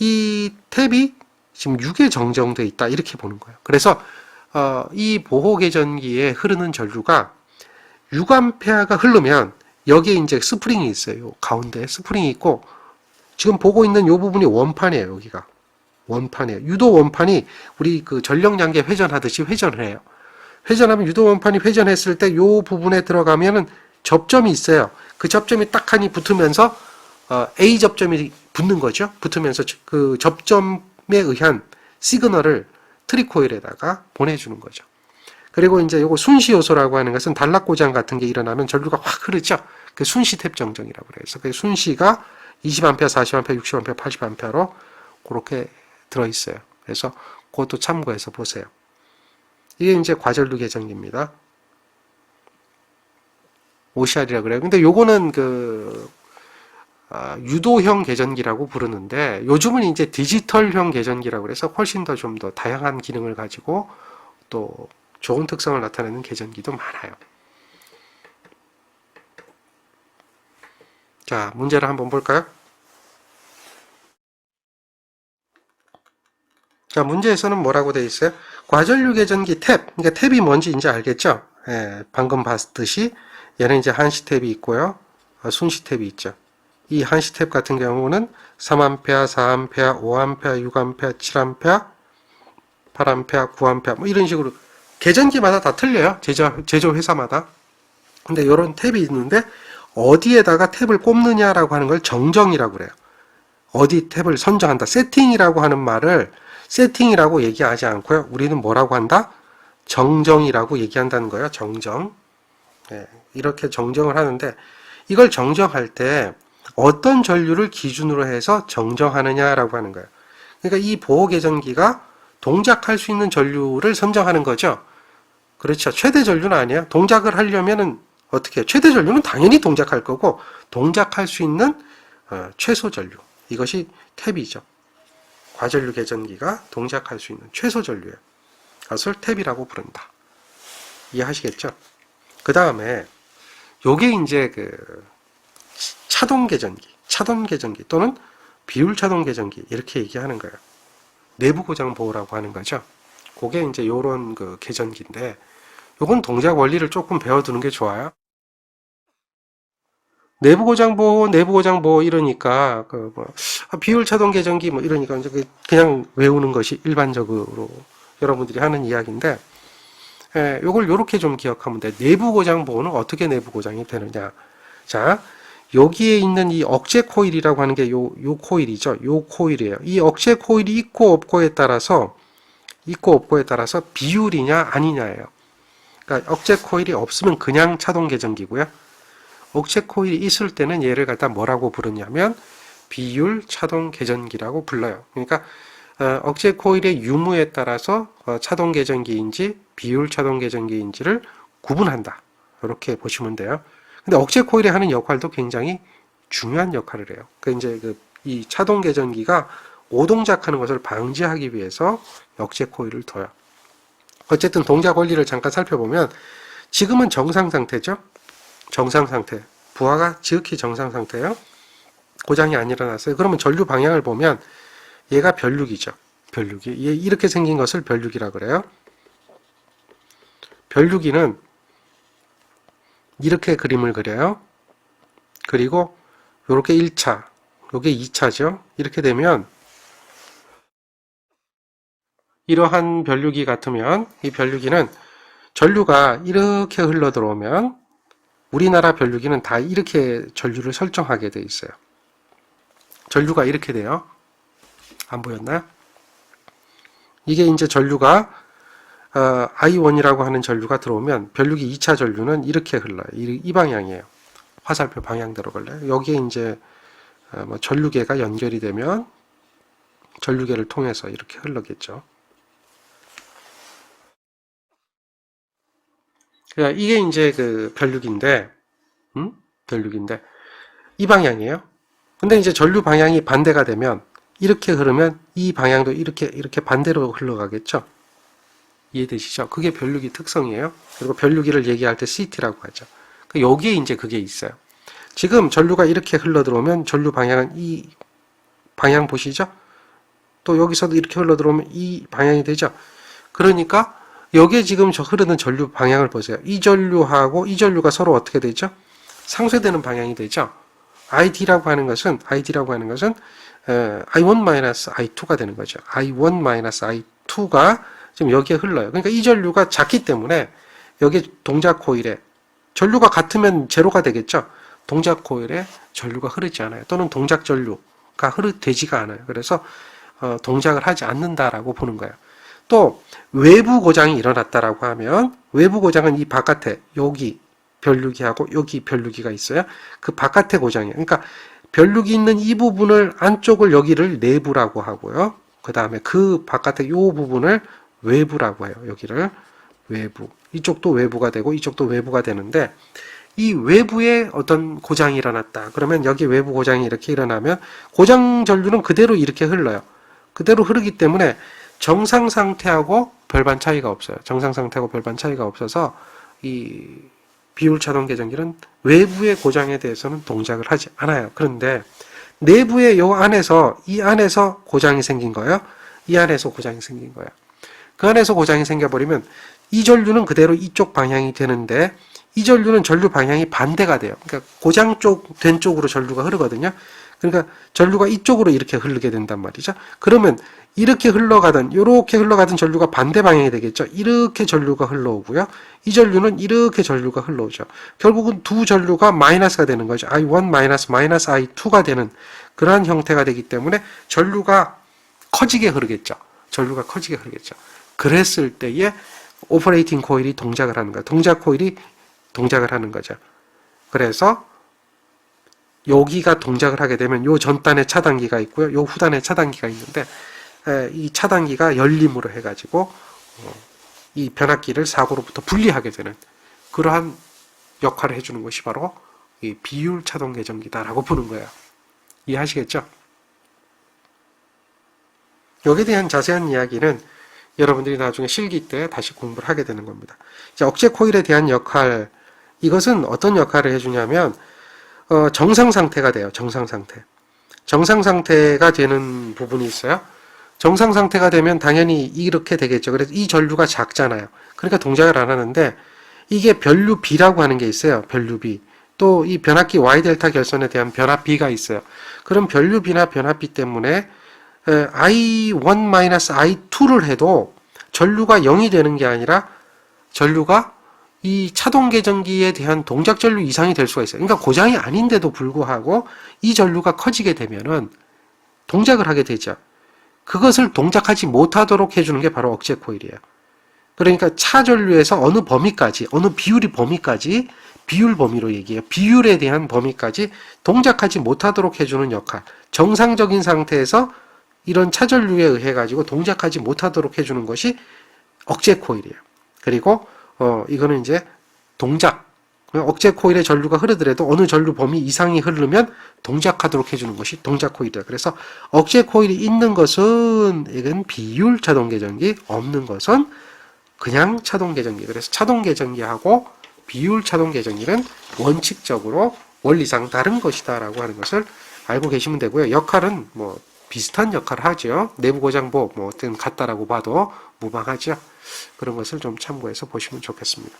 이 탭이 지금 6에 정정되어 있다 이렇게 보는 거예요. 그래서 이 보호 계전기에 흐르는 전류가 6A가 흐르면 여기에 이제 스프링이 있어요. 가운데 스프링이 있고 지금 보고 있는 이 부분이 원판이에요. 여기가 원판이에요. 유도 원판이 우리 그 전력량계 회전하듯이 회전을 해요. 회전하면 유도 원판이 회전했을 때 이 부분에 들어가면은 접점이 있어요. 그 접점이 딱 하니 붙으면서 A 접점이 붙는 거죠. 붙으면서 그 접점에 의한 시그널을 트리코일에다가 보내주는 거죠. 그리고 이제 요거 순시 요소라고 하는 것은 단락 고장 같은 게 일어나면 전류가 확 흐르죠. 그 순시 탭 정정이라고 그래요. 그래서 그 순시가 20A, 40A, 60A, 80A로 그렇게 들어있어요. 그래서 그것도 참고해서 보세요. 이게 이제 과전류 계전기입니다. OCR이라 그래요. 근데 요거는 유도형 계전기라고 부르는데 요즘은 이제 디지털형 계전기라고 그래서 훨씬 더 좀 더 다양한 기능을 가지고 또 좋은 특성을 나타내는 계전기도 많아요. 자, 문제를 한번 볼까요? 자, 문제에서는 뭐라고 되어 있어요? 과전류 계전기 탭, 그러니까 탭이 뭔지 이제 알겠죠? 예, 방금 봤듯이 얘는 이제 한시 탭이 있고요. 순시 탭이 있죠. 이 한시 탭 같은 경우는 3A, 4A, 5A, 6A, 7A, 8A, 9A 뭐 이런 식으로 계전기마다 다 틀려요. 제조 회사마다. 근데 이런 탭이 있는데 어디에다가 탭을 꼽느냐라고 하는 걸 정정이라고 그래요. 어디 탭을 선정한다. 세팅이라고 하는 말을 세팅이라고 얘기하지 않고요. 우리는 뭐라고 한다? 정정이라고 얘기한다는 거예요. 정정. 네, 이렇게 정정을 하는데 이걸 정정할 때 어떤 전류를 기준으로 해서 정정하느냐라고 하는 거예요. 그러니까 이 보호 계전기가 동작할 수 있는 전류를 선정하는 거죠. 그렇죠. 최대 전류는 아니에요. 동작을 하려면은 어떻게 해요? 최대 전류는 당연히 동작할 거고 동작할 수 있는 최소 전류. 이것이 탭이죠. 과전류 계전기가 동작할 수 있는 최소 전류예요. 그것을 탭이라고 부른다. 이해하시겠죠? 그 다음에 요게 이제 차동 계전기 또는 비율 차동 계전기 이렇게 얘기하는 거예요. 내부 고장 보호라고 하는 거죠. 그게 이제 요런 계전기인데 요건 동작 원리를 조금 배워두는 게 좋아요. 내부 고장 보호 이러니까 비율 차동 계전기 뭐 이러니까 이제 그냥 외우는 것이 일반적으로 여러분들이 하는 이야기인데 예, 요걸 요렇게 좀 기억하면 돼. 내부 고장 보호는 어떻게 내부 고장이 되느냐. 자, 여기에 있는 이 억제 코일이라고 하는 게 요 코일이죠. 요 코일이에요. 이 억제 코일이 있고 없고에 따라서 비율이냐 아니냐예요. 그러니까 억제 코일이 없으면 그냥 차동 계전기고요. 억제 코일이 있을 때는 얘를 갖다 뭐라고 부르냐면 비율 차동 계전기라고 불러요. 그러니까 억제 코일의 유무에 따라서 차동 계전기인지 비율 차동 계전기인지를 구분한다. 이렇게 보시면 돼요. 근데 억제 코일이 하는 역할도 굉장히 중요한 역할을 해요. 이제 이 차동 계전기가 오동작하는 것을 방지하기 위해서 억제 코일을 둬요. 어쨌든 동작 원리를 잠깐 살펴보면 지금은 정상 상태죠. 정상 상태. 부하가 지극히 정상 상태예요. 고장이 안 일어났어요. 그러면 전류 방향을 보면 얘가 변류기죠. 변류기. 이렇게 생긴 것을 변류기라 그래요. 변류기는 이렇게 그림을 그려요. 그리고 요렇게 1차, 요게 2차죠. 이렇게 되면 이러한 변류기 같으면 이 변류기는 전류가 이렇게 흘러 들어오면 우리나라 변류기는 다 이렇게 전류를 설정하게 돼 있어요. 전류가 이렇게 돼요. 안 보였나요? 이게 이제 전류가 I1이라고 하는 전류가 들어오면 변류기 2차 전류는 이렇게 흘러요. 이 방향이에요. 화살표 방향대로 걸려요. 여기에 이제 전류계가 연결이 되면 전류계를 통해서 이렇게 흘러겠죠. 그러니까 이게 이제 변류기인데, 변류기인데 이 방향이에요. 근데 이제 전류 방향이 반대가 되면 이렇게 흐르면 이 방향도 이렇게 반대로 흘러가겠죠. 이해되시죠? 그게 변류기 특성이에요. 그리고 변류기를 얘기할 때 CT라고 하죠. 여기에 이제 그게 있어요. 지금 전류가 이렇게 흘러 들어오면 전류 방향은 이 방향 보시죠? 또 여기서도 이렇게 흘러 들어오면 이 방향이 되죠. 그러니까 여기에 지금 흐르는 전류 방향을 보세요. 이 전류하고 이 전류가 서로 어떻게 되죠? 상쇄되는 방향이 되죠. ID라고 하는 것은 I1-I2가 되는 거죠. I1-I2가 지금 여기에 흘러요. 그러니까 이 전류가 작기 때문에 여기 동작 코일에 전류가 같으면 제로가 되겠죠. 동작 코일에 전류가 흐르지 않아요. 또는 동작 전류가 되지가 않아요. 그래서 동작을 하지 않는다라고 보는 거예요. 또 외부 고장이 일어났다라고 하면 외부 고장은 이 바깥에 여기 변류기하고 여기 변류기가 있어요. 그 바깥에 고장이에요. 그러니까 변류기 있는 이 부분을 안쪽을 여기를 내부라고 하고요. 그 다음에 그 바깥에 이 부분을 외부라고 해요. 여기를 외부. 이쪽도 외부가 되고 이쪽도 외부가 되는데 이 외부에 어떤 고장이 일어났다. 그러면 여기 외부 고장이 이렇게 일어나면 고장 전류는 그대로 이렇게 흘러요. 그대로 흐르기 때문에 정상 상태하고 별반 차이가 없어요. 정상 상태하고 별반 차이가 없어서 이 비율 차동 계정기는 외부의 고장에 대해서는 동작을 하지 않아요. 그런데 내부의 요 안에서 이 안에서 고장이 생긴 거예요. 이 안에서 고장이 생긴 거예요. 그 안에서 고장이 생겨버리면 이 전류는 그대로 이쪽 방향이 되는데 이 전류는 전류 방향이 반대가 돼요. 그러니까 고장 된 쪽으로 전류가 흐르거든요. 그러니까 전류가 이쪽으로 이렇게 흐르게 된단 말이죠. 그러면 이렇게 흘러가던 전류가 반대 방향이 되겠죠. 이렇게 전류가 흘러오고요. 이 전류는 이렇게 전류가 흘러오죠. 결국은 두 전류가 마이너스가 되는 거죠. I1 마이너스 I2가 되는 그러한 형태가 되기 때문에 전류가 커지게 흐르겠죠. 전류가 커지게 흐르겠죠. 그랬을 때에 오퍼레이팅 코일이 동작을 하는 거예요. 동작 코일이 동작을 하는 거죠. 그래서 여기가 동작을 하게 되면 요 전단에 차단기가 있고요. 요 후단에 차단기가 있는데 이 차단기가 열림으로 해가지고 이 변압기를 사고로부터 분리하게 되는 그러한 역할을 해주는 것이 바로 이 비율 차동 계정기다라고 보는 거예요. 이해하시겠죠? 여기에 대한 자세한 이야기는 여러분들이 나중에 실기 때 다시 공부를 하게 되는 겁니다. 이제 억제 코일에 대한 역할, 이것은 어떤 역할을 해주냐면 정상 상태가 돼요. 정상 상태. 정상 상태가 되는 부분이 있어요. 정상 상태가 되면 당연히 이렇게 되겠죠. 그래서 이 전류가 작잖아요. 그러니까 동작을 안 하는데 이게 변류비라고 하는 게 있어요. 변류비. 또 이 변압기 Y델타 결선에 대한 변압비가 있어요. 그럼 변류비나 변압비 때문에 I1-I2를 해도 전류가 0이 되는 게 아니라 전류가 이 차동 계정기에 대한 동작 전류 이상이 될 수가 있어요. 그러니까 고장이 아닌데도 불구하고 이 전류가 커지게 되면은 동작을 하게 되죠. 그것을 동작하지 못하도록 해주는 게 바로 억제 코일이에요. 그러니까 차 전류에서 어느 범위까지, 어느 비율이 범위까지, 비율 범위로 얘기해요. 비율에 대한 범위까지 동작하지 못하도록 해주는 역할. 정상적인 상태에서 이런 차전류에 의해 가지고 동작하지 못하도록 해주는 것이 억제 코일이에요. 그리고 이거는 이제 동작. 억제 코일에 전류가 흐르더라도 어느 전류 범위 이상이 흐르면 동작하도록 해주는 것이 동작 코일이에요. 그래서 억제 코일이 있는 것은 이건 비율 차동 계정기, 없는 것은 그냥 차동 계정기. 그래서 차동 계정기하고 비율 차동 계정기는 원칙적으로 원리상 다른 것이다라고 하는 것을 알고 계시면 되고요. 역할은 뭐 비슷한 역할을 하죠. 내부 고장보 뭐 어떤 같다라고 봐도 무방하죠. 그런 것을 좀 참고해서 보시면 좋겠습니다.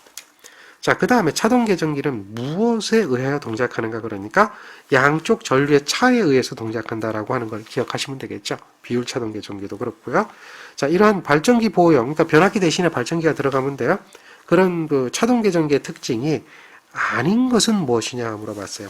자, 그 다음에 차동 계정기는 무엇에 의하여 동작하는가? 그러니까 양쪽 전류의 차에 의해서 동작한다라고 하는 걸 기억하시면 되겠죠. 비율 차동 계정기도 그렇고요. 자, 이러한 발전기 보호용, 그러니까 변압기 대신에 발전기가 들어가면 돼요. 그런 그 차동 계정기의 특징이 아닌 것은 무엇이냐 물어봤어요.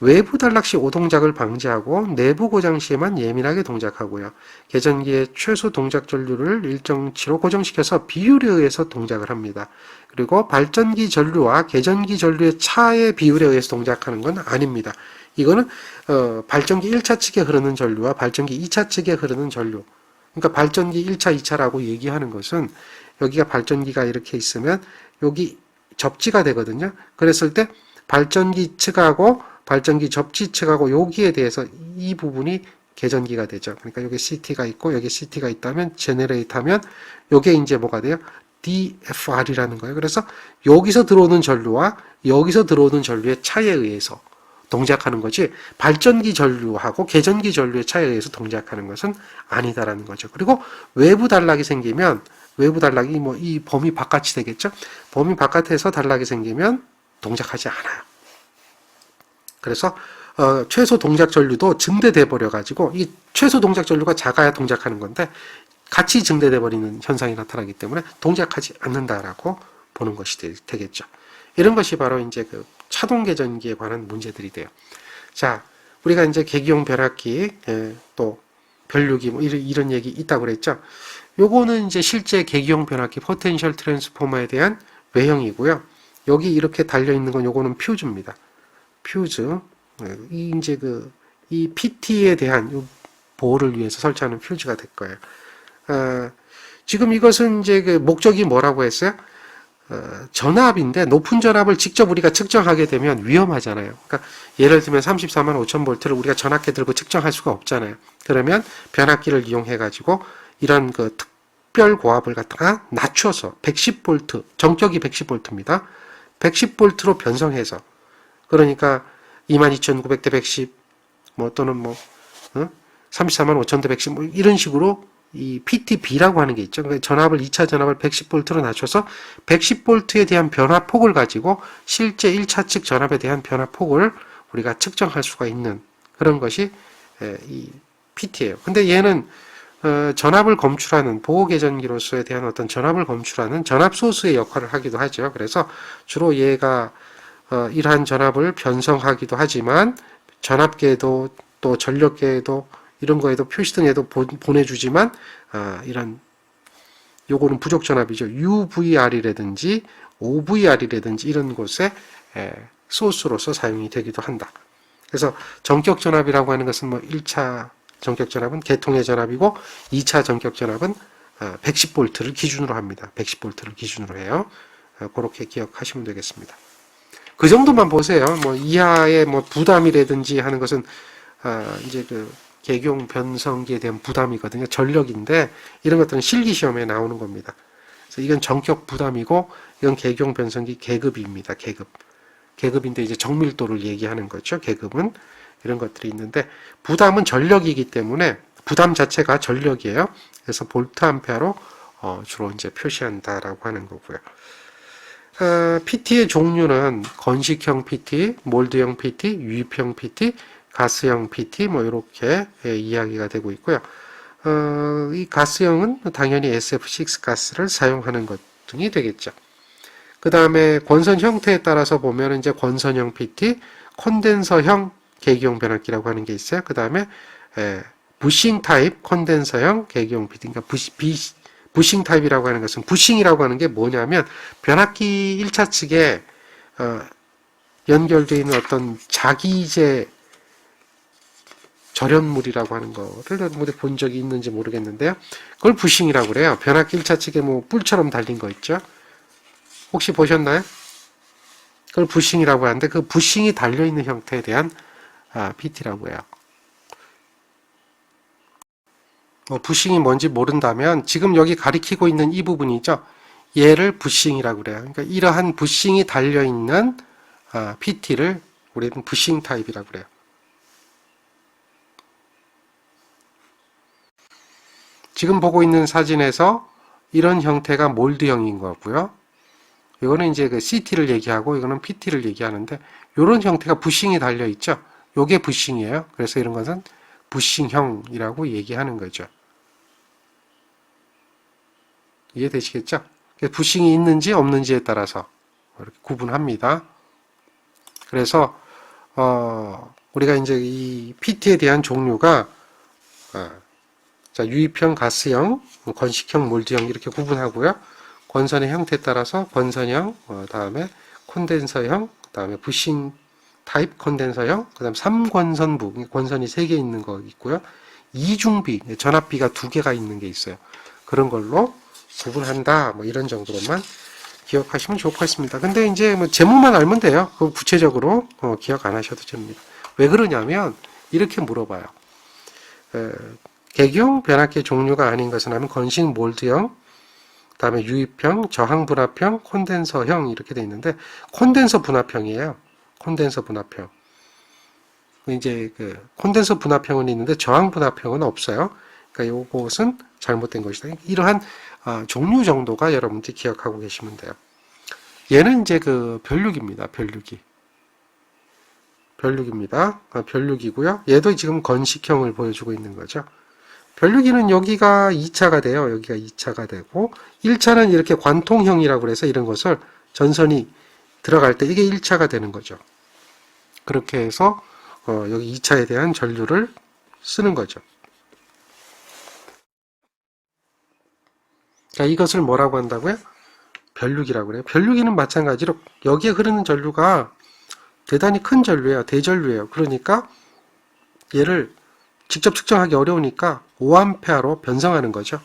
외부 단락 시 오동작을 방지하고 내부 고장 시에만 예민하게 동작하고요. 계전기의 최소 동작 전류를 일정치로 고정시켜서 비율에 의해서 동작을 합니다. 그리고 발전기 전류와 계전기 전류의 차의 비율에 의해서 동작하는 건 아닙니다. 이거는 발전기 1차 측에 흐르는 전류와 발전기 2차 측에 흐르는 전류. 그러니까 발전기 1차, 2차라고 얘기하는 것은 여기가 발전기가 이렇게 있으면 여기 접지가 되거든요. 그랬을 때 발전기 측하고 발전기 접지 측하고 여기에 대해서 이 부분이 계전기가 되죠. 그러니까 여기 CT가 있고 여기 CT가 있다면 제너레이터 하면 여기에 이제 뭐가 돼요? DFR이라는 거예요. 그래서 여기서 들어오는 전류와 여기서 들어오는 전류의 차에 의해서 동작하는 거지 발전기 전류하고 계전기 전류의 차에 의해서 동작하는 것은 아니다라는 거죠. 그리고 외부 단락이 생기면 외부 단락이 뭐 이 범위 바깥이 되겠죠. 범위 바깥에서 단락이 생기면 동작하지 않아요. 그래서 최소 동작 전류도 증대돼 버려 가지고 이 최소 동작 전류가 작아야 동작하는 건데 같이 증대돼 버리는 현상이 나타나기 때문에 동작하지 않는다라고 보는 것이 되겠죠. 이런 것이 바로 이제 그 차동 계전기에 관한 문제들이 돼요. 자, 우리가 이제 계기용 변압기 또 변류기 뭐 이런 얘기 있다고 그랬죠. 요거는 이제 실제 계기용 변압기 포텐셜 트랜스포머에 대한 외형이고요. 여기 이렇게 달려있는 건 요거는 퓨즈입니다. 퓨즈. 이 이제 이 PT에 대한 요 보호를 위해서 설치하는 퓨즈가 될 거예요. 지금 이것은 이제 목적이 뭐라고 했어요? 전압인데 높은 전압을 직접 우리가 측정하게 되면 위험하잖아요. 그러니까 예를 들면 34만 5천 볼트를 우리가 전압계 들고 측정할 수가 없잖아요. 그러면 변압기를 이용해 가지고 이런 특별 고압을 갖다가 낮춰서 110볼트, 정격이 110볼트입니다. 110볼트로 변성해서, 그러니까 22,900 대 110, 또는 34만 5천 대 110, 이런 식으로 이 PTB라고 하는 게 있죠. 그러니까 전압을 2차 전압을 110볼트로 낮춰서 110볼트에 대한 변화폭을 가지고 실제 1차 측 전압에 대한 변화폭을 우리가 측정할 수가 있는 그런 것이 이 PT예요. 근데 얘는 전압을 검출하는 보호 계전기로서에 대한 어떤 전압을 검출하는 전압 소스의 역할을 하기도 하죠. 그래서 주로 얘가 이러한 전압을 변성하기도 하지만 전압계에도 또 전력계에도 이런 거에도 표시등에도 보내주지만 이런 요거는 부족 전압이죠. UVR이라든지 OVR이라든지 이런 곳에 소스로서 사용이 되기도 한다. 그래서 전격 전압이라고 하는 것은 1차 전격 전압은 계통의 전압이고 2차 전격 전압은 110볼트를 기준으로 합니다. 110볼트를 기준으로 해요. 그렇게 기억하시면 되겠습니다. 그 정도만 보세요. 이하의 부담이라든지 하는 것은 이제 계경 변성기에 대한 부담이거든요. 전력인데 이런 것들은 실기 시험에 나오는 겁니다. 그래서 이건 전격 부담이고 이건 계경 변성기 계급입니다. 계급인데 이제 정밀도를 얘기하는 거죠. 계급은 이런 것들이 있는데 부담은 전력이기 때문에 부담 자체가 전력이에요. 그래서 볼트 암페어로 주로 이제 표시한다라고 하는 거고요. PT의 종류는 건식형 PT, 몰드형 PT, 유입형 PT, 가스형 PT 이렇게 이야기가 되고 있고요. 이 가스형은 당연히 SF6 가스를 사용하는 것 등이 되겠죠. 그 다음에 권선 형태에 따라서 보면 이제 권선형 PT, 콘덴서형 계기용 변압기라고 하는 게 있어요. 그 다음에 부싱 타입 콘덴서형 계기용 PT. 그러니까 부싱 타입이라고 하는 것은 부싱이라고 하는 게 뭐냐면 변압기 1차 측에 연결되어 있는 어떤 자기제 절연물이라고 하는 거를 본 적이 있는지 모르겠는데요. 그걸 부싱이라고 그래요. 변압기 1차 측에 뿔처럼 달린 거 있죠. 혹시 보셨나요? 그걸 부싱이라고 하는데 그 부싱이 달려있는 형태에 대한 PT라고 해요. 부싱이 뭔지 모른다면 지금 여기 가리키고 있는 이 부분이죠. 얘를 부싱이라고 그래요. 그러니까 이러한 부싱이 달려있는 PT를 우리는 부싱 타입이라고 그래요. 지금 보고 있는 사진에서 이런 형태가 몰드형인 거고요. 이거는 이제 CT를 얘기하고 이거는 PT를 얘기하는데 이런 형태가 부싱이 달려 있죠. 요게 부싱이에요. 그래서 이런 것은 부싱형이라고 얘기하는 거죠. 이해되시겠죠? 부싱이 있는지 없는지에 따라서 이렇게 구분합니다. 그래서 우리가 이제 이 PT에 대한 종류가 유입형, 가스형, 건식형, 몰드형 이렇게 구분하고요. 권선의 형태에 따라서 권선형, 다음에 콘덴서형, 다음에 부싱 타입 콘덴서형, 그 다음 3권선부, 권선이 3개 있는 거 있고요. 이중비, 전압비가 2개가 있는 게 있어요. 그런 걸로 구분한다. 이런 정도로만 기억하시면 좋을 것 같습니다. 근데 이제 제목만 알면 돼요. 그 구체적으로 기억 안 하셔도 됩니다. 왜 그러냐면 이렇게 물어봐요. 계기형 변압기 종류가 아닌 것은 하면 건식 몰드형, 그 다음에 유입형, 저항 분압형, 콘덴서형 이렇게 돼 있는데 콘덴서 분압형이에요. 콘덴서 분압형. 이제 콘덴서 분압형은 있는데 저항 분압형은 없어요. 그러니까 요것은 잘못된 것이다. 이러한 종류 정도가 여러분들이 기억하고 계시면 돼요. 얘는 이제 변류기입니다. 변류기입니다. 변류기고요. 얘도 지금 건식형을 보여주고 있는 거죠. 변류기는 여기가 2차가 돼요. 여기가 2차가 되고 1차는 이렇게 관통형이라고 해서 이런 것을 전선이 들어갈 때 이게 1차가 되는 거죠. 그렇게 해서 여기 2차에 대한 전류를 쓰는 거죠. 자, 이것을 뭐라고 한다고요? 변류기라고 그래요. 변류기는 마찬가지로 여기에 흐르는 전류가 대단히 큰 전류예요. 대전류예요. 그러니까 얘를 직접 측정하기 어려우니까 5A로 변성하는 거죠.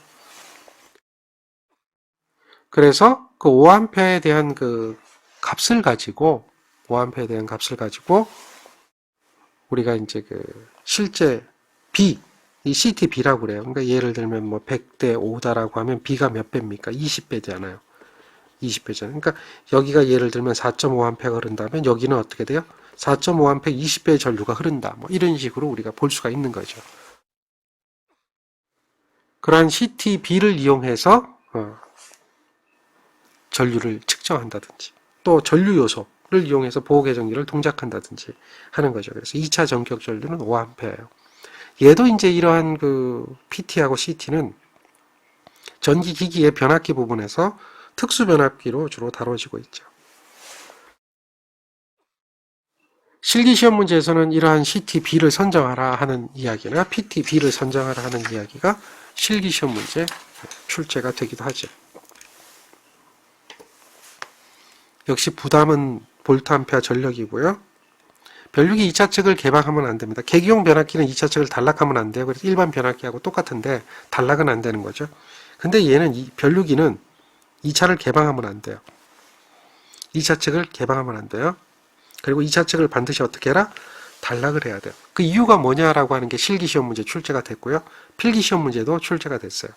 그래서 그 5A에 대한 그 값을 가지고 5A에 대한 값을 가지고 우리가 이제 그 실제 B, 이 CTB라고 그래요. 그러니까 예를 들면 뭐 100대 5다라고 하면 B가 몇 배입니까? 20배잖아요. 20배잖아요. 그러니까 여기가 예를 들면 4.5A가 흐른다면 여기는 어떻게 돼요? 4.5A 20배의 전류가 흐른다. 뭐 이런 식으로 우리가 볼 수가 있는 거죠. 그러한 CTB를 이용해서 전류를 측정한다든지 또 전류 요소를 이용해서 보호 계정기를 동작한다든지 하는 거죠. 그래서 2차 전격 전류는 5A예요. 얘도 이제 이러한 그 PT하고 CT는 전기 기기의 변압기 부분에서 특수 변압기로 주로 다뤄지고 있죠. 실기 시험 문제에서는 이러한 CTB를 선정하라 하는 이야기나 PTB를 선정하라 하는 이야기가 실기 시험 문제 출제가 되기도 하죠. 역시 부담은 볼트 암페어 전력이고요. 변류기 2차 측을 개방하면 안 됩니다. 계기용 변압기는 2차 측을 단락하면 안 돼요. 그래서 일반 변압기하고 똑같은데 단락은 안 되는 거죠. 근데 얘는 변류기는 2차를 개방하면 안 돼요. 2차 측을 개방하면 안 돼요. 그리고 2차 측을 반드시 어떻게 해라? 단락을 해야 돼요. 그 이유가 뭐냐라고 하는 게 실기시험 문제 출제가 됐고요. 필기시험 문제도 출제가 됐어요.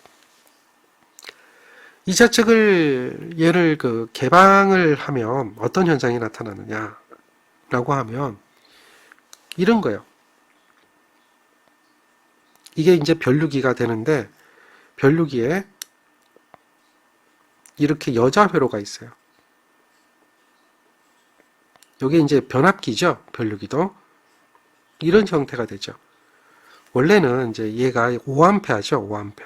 2차 측을 얘를 그 개방을 하면 어떤 현상이 나타나느냐라고 하면 이런 거예요. 이게 이제 변류기가 되는데 변류기에 이렇게 여자 회로가 있어요. 이게 이제 변압기죠. 변류기도. 이런 형태가 되죠. 원래는 이제 얘가 5A죠. 5A.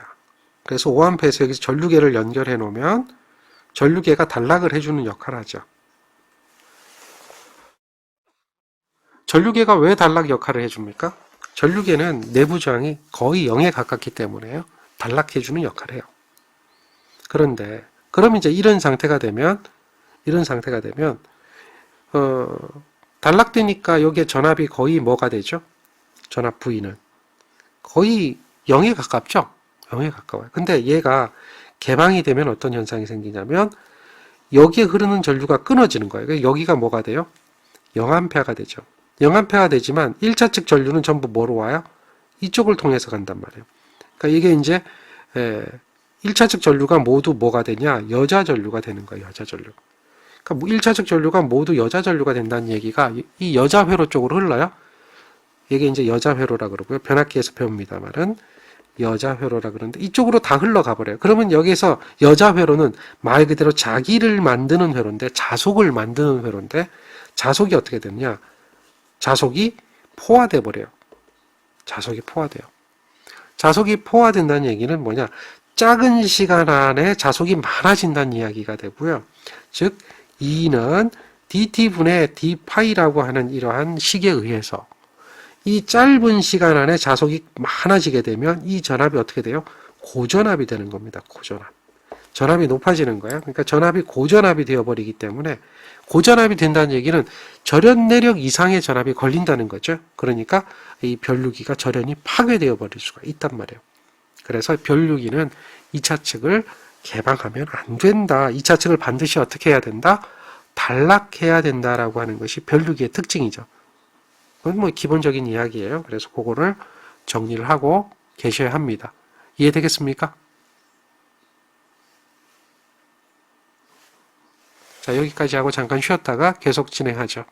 그래서 5A에서 여기서 전류계를 연결해 놓으면 전류계가 단락을 해주는 역할을 하죠. 전류계가 왜 단락 역할을 해줍니까? 전류계는 내부 저항이 거의 0에 가깝기 때문에요. 단락해주는 역할을 해요. 그런데 그럼 이제 이런 상태가 되면 단락되니까 여기에 전압이 거의 뭐가 되죠? 전압 V는 거의 0에 가깝죠? 0에 가까워요. 근데 얘가 개방이 되면 어떤 현상이 생기냐면 여기에 흐르는 전류가 끊어지는 거예요. 여기가 뭐가 돼요? 0A가 되죠. 0A가 되지만 1차 측 전류는 전부 뭐로 와요? 이쪽을 통해서 간단 말이에요. 그러니까 이게 이제 1차 측 전류가 모두 뭐가 되냐? 여자 전류가 되는 거예요. 여자 전류. 그러니까 1차 측 전류가 모두 여자 전류가 된다는 얘기가 이 여자 회로 쪽으로 흘러요. 이게 이제 여자 회로라 그러고요. 변압기에서 배웁니다만은 여자 회로라 그러는데 이쪽으로 다 흘러가 버려요. 그러면 여기서 여자 회로는 말 그대로 자기를 만드는 회로인데 자속을 만드는 회로인데 자속이 어떻게 되느냐? 자속이 포화돼 버려요. 자속이 포화돼요. 자속이 포화된다는 얘기는 뭐냐? 작은 시간 안에 자속이 많아진다는 이야기가 되고요. 즉 E는 dt분의 d파이라고 하는 이러한 식에 의해서 이 짧은 시간 안에 자속이 많아지게 되면 이 전압이 어떻게 돼요? 고전압이 되는 겁니다. 고전압. 전압이 높아지는 거예요. 그러니까 전압이 고전압이 되어버리기 때문에 고전압이 된다는 얘기는 절연 내력 이상의 전압이 걸린다는 거죠. 그러니까 이 변류기가 절연이 파괴되어 버릴 수가 있단 말이에요. 그래서 변류기는 2차 측을 개방하면 안 된다. 2차 측을 반드시 어떻게 해야 된다? 단락해야 된다라고 하는 것이 변류기의 특징이죠. 그건 뭐 기본적인 이야기예요. 그래서 그거를 정리를 하고 계셔야 합니다. 이해되겠습니까? 자, 여기까지 하고 잠깐 쉬었다가 계속 진행하죠.